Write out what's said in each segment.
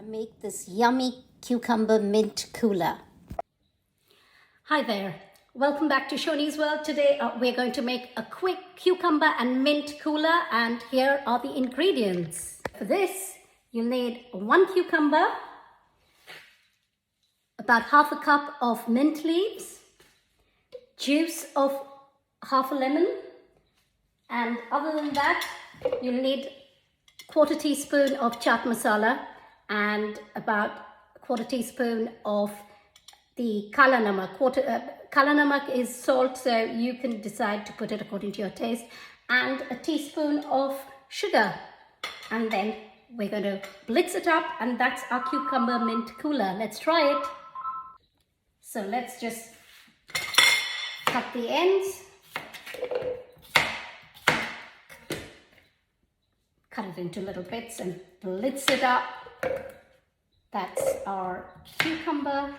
Make this yummy cucumber mint cooler. Hi there, welcome back to Shoni's World. Today we're going to make a quick cucumber and mint cooler, and here are the ingredients. For this you'll need 1 cucumber, about half a cup of mint leaves, juice of half a lemon, and other than that you'll need 1/4 teaspoon of chaat masala and about 1/4 teaspoon of the kala namak. Kala namak is salt, so you can decide to put it according to your taste, and a teaspoon of sugar. And then we're going to blitz it up, and that's our cucumber mint cooler. Let's try it. So let's just cut the ends. Cut it into little bits and blitz it up. That's our cucumber.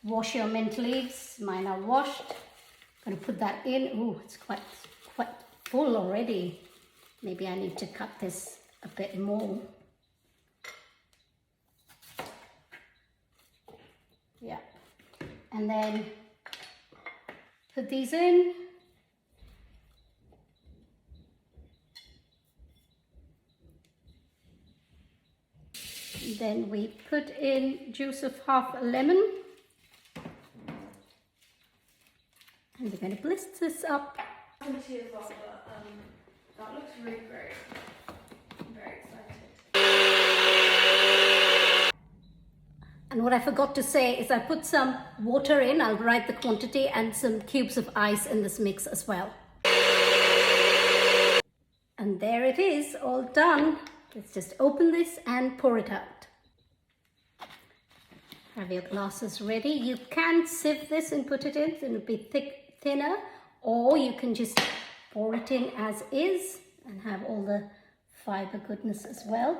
Wash your mint leaves. Mine are washed. Going to put that in. Ooh, it's quite full already. Maybe I need to cut this a bit more. Yeah. And then put these in. Then we put in juice of half a lemon, and we're going to blitz this up. That looks really great. I'm very excited. And what I forgot to say is I put some water in. I'll write the quantity, and some cubes of ice in this mix as well. And there it is, all done. Let's just open this and pour it out. Have your glasses ready. You can sieve this and put it in, so it'll be thinner, or you can just pour it in as is and have all the fiber goodness as well.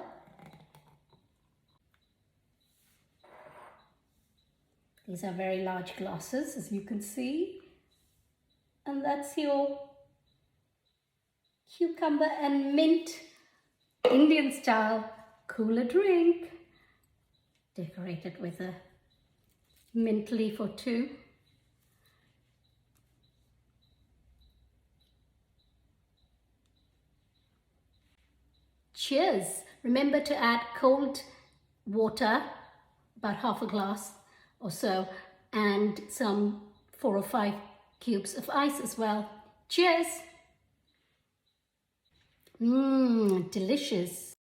These are very large glasses, as you can see. And that's your cucumber and mint Indian style cooler drink, decorated with a mint leaf or two. Cheers! Remember to add cold water, about half a glass or so, and some 4 or 5 cubes of ice as well. Cheers! Delicious.